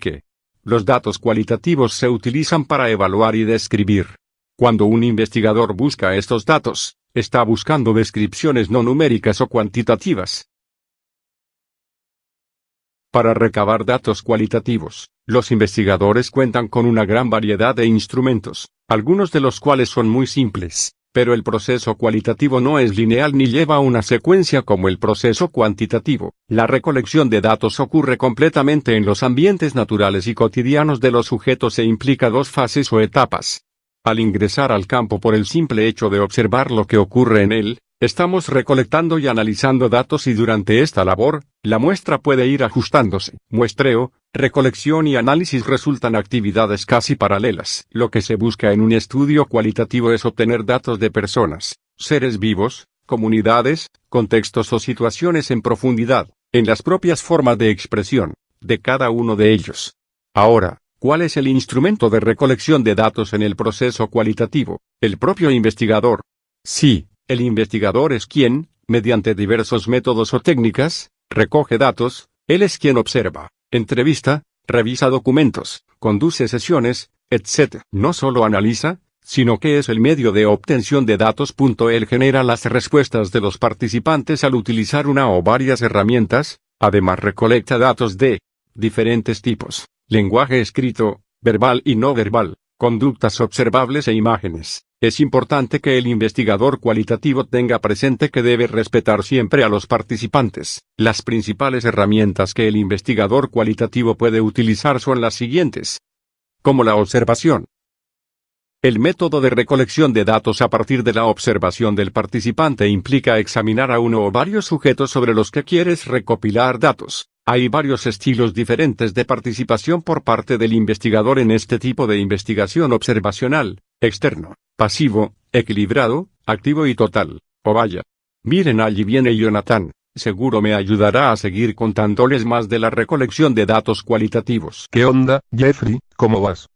qué. Los datos cualitativos se utilizan para evaluar y describir. Cuando un investigador busca estos datos, está buscando descripciones no numéricas o cuantitativas. Para recabar datos cualitativos, los investigadores cuentan con una gran variedad de instrumentos, algunos de los cuales son muy simples, pero el proceso cualitativo no es lineal ni lleva una secuencia como el proceso cuantitativo. La recolección de datos ocurre completamente en los ambientes naturales y cotidianos de los sujetos e implica dos fases o etapas. Al ingresar al campo por el simple hecho de observar lo que ocurre en él, estamos recolectando y analizando datos y durante esta labor, la muestra puede ir ajustándose. Muestreo, recolección y análisis resultan actividades casi paralelas. Lo que se busca en un estudio cualitativo es obtener datos de personas, seres vivos, comunidades, contextos o situaciones en profundidad, en las propias formas de expresión, de cada uno de ellos. Ahora, ¿cuál es el instrumento de recolección de datos en el proceso cualitativo? El propio investigador. Sí. El investigador es quien, mediante diversos métodos o técnicas, recoge datos. Él es quien observa, entrevista, revisa documentos, conduce sesiones, etc. No solo analiza, sino que es el medio de obtención de datos. Él genera las respuestas de los participantes al utilizar una o varias herramientas, además recolecta datos de diferentes tipos, lenguaje escrito, verbal y no verbal, conductas observables e imágenes. Es importante que el investigador cualitativo tenga presente que debe respetar siempre a los participantes. Las principales herramientas que el investigador cualitativo puede utilizar son las siguientes. Como la observación. El método de recolección de datos a partir de la observación del participante implica examinar a uno o varios sujetos sobre los que quieres recopilar datos. Hay varios estilos diferentes de participación por parte del investigador en este tipo de investigación observacional: externo, pasivo, equilibrado, activo y total. Oh vaya. Miren, allí viene Jonathan. Seguro me ayudará a seguir contándoles más de la recolección de datos cualitativos. ¿Qué onda, Jeffrey? ¿Cómo vas?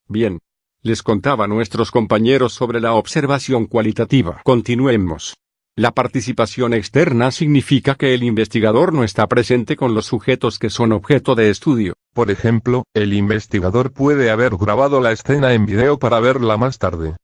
Bien. Les contaba a nuestros compañeros sobre la observación cualitativa. Continuemos. La participación externa significa que el investigador no está presente con los sujetos que son objeto de estudio. Por ejemplo, el investigador puede haber grabado la escena en video para verla más tarde.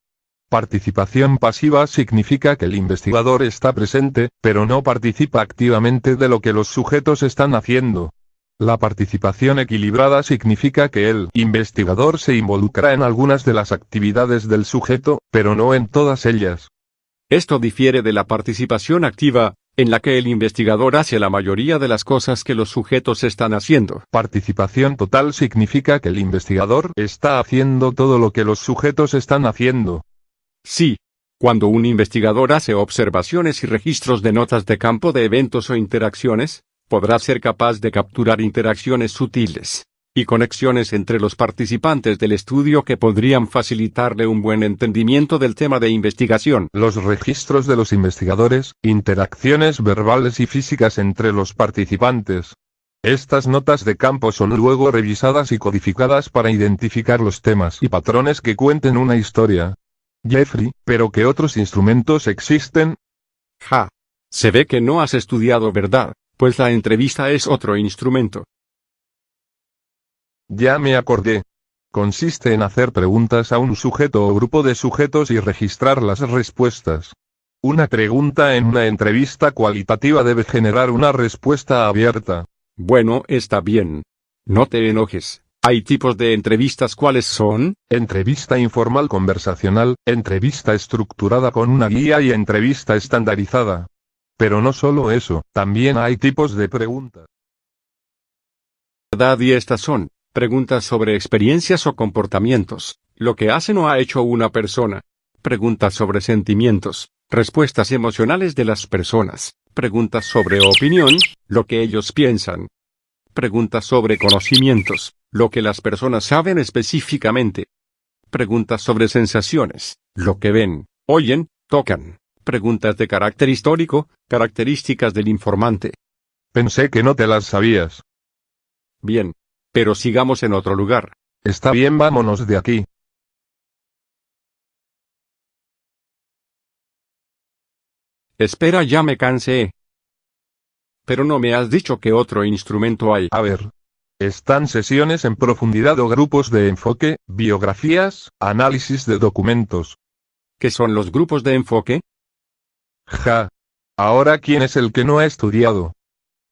Participación pasiva significa que el investigador está presente, pero no participa activamente de lo que los sujetos están haciendo. La participación equilibrada significa que el investigador se involucra en algunas de las actividades del sujeto, pero no en todas ellas. Esto difiere de la participación activa, en la que el investigador hace la mayoría de las cosas que los sujetos están haciendo. Participación total significa que el investigador está haciendo todo lo que los sujetos están haciendo. Sí. Cuando un investigador hace observaciones y registros de notas de campo de eventos o interacciones, podrá ser capaz de capturar interacciones sutiles y conexiones entre los participantes del estudio que podrían facilitarle un buen entendimiento del tema de investigación. Los registros de los investigadores, interacciones verbales y físicas entre los participantes. Estas notas de campo son luego revisadas y codificadas para identificar los temas y patrones que cuenten una historia. Jeffrey, ¿pero qué otros instrumentos existen? Ja. Se ve que no has estudiado, ¿verdad? Pues la entrevista es otro instrumento. Ya me acordé. Consiste en hacer preguntas a un sujeto o grupo de sujetos y registrar las respuestas. Una pregunta en una entrevista cualitativa debe generar una respuesta abierta. Bueno, está bien. No te enojes. ¿Hay tipos de entrevistas? ¿Cuáles son? Entrevista informal conversacional, entrevista estructurada con una guía y entrevista estandarizada. Pero no solo eso, también hay tipos de preguntas. ¿Verdad? Y estas son preguntas sobre experiencias o comportamientos, lo que hace o ha hecho una persona. Preguntas sobre sentimientos, respuestas emocionales de las personas. Preguntas sobre opinión, lo que ellos piensan. Preguntas sobre conocimientos, lo que las personas saben específicamente. Preguntas sobre sensaciones, lo que ven, oyen, tocan. Preguntas de carácter histórico, características del informante. Pensé que no te las sabías. Bien. Pero sigamos en otro lugar. Está bien, vámonos de aquí. Espera, ya me cansé. Pero no me has dicho qué otro instrumento hay. A ver. Están sesiones en profundidad o grupos de enfoque, biografías, análisis de documentos. ¿Qué son los grupos de enfoque? Ja. Ahora, ¿quién es el que no ha estudiado?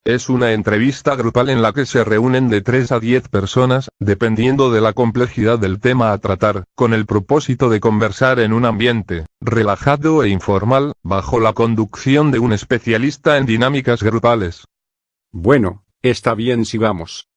Es una entrevista grupal en la que se reúnen de 3 a 10 personas, dependiendo de la complejidad del tema a tratar, con el propósito de conversar en un ambiente relajado e informal, bajo la conducción de un especialista en dinámicas grupales. Bueno, está bien si vamos.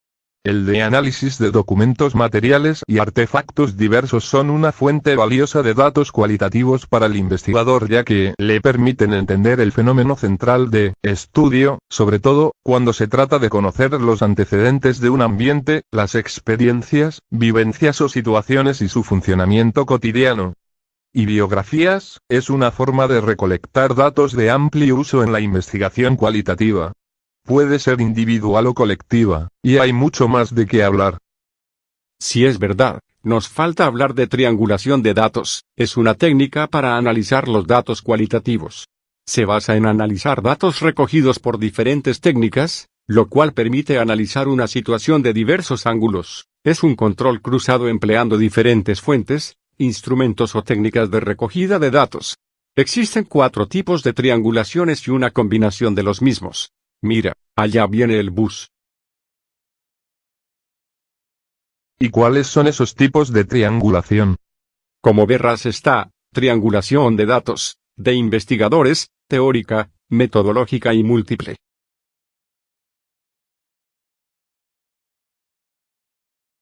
El de análisis de documentos materiales y artefactos diversos son una fuente valiosa de datos cualitativos para el investigador, ya que le permiten entender el fenómeno central de estudio, sobre todo cuando se trata de conocer los antecedentes de un ambiente, las experiencias, vivencias o situaciones y su funcionamiento cotidiano. Y biografías es una forma de recolectar datos de amplio uso en la investigación cualitativa. Puede ser individual o colectiva, y hay mucho más de qué hablar. Si es verdad, nos falta hablar de triangulación de datos. Es una técnica para analizar los datos cualitativos. Se basa en analizar datos recogidos por diferentes técnicas, lo cual permite analizar una situación de diversos ángulos. Es un control cruzado empleando diferentes fuentes, instrumentos o técnicas de recogida de datos. Existen 4 tipos de triangulaciones y una combinación de los mismos. Mira, allá viene el bus. ¿Y cuáles son esos tipos de triangulación? Como verás está, triangulación de datos, de investigadores, teórica, metodológica y múltiple.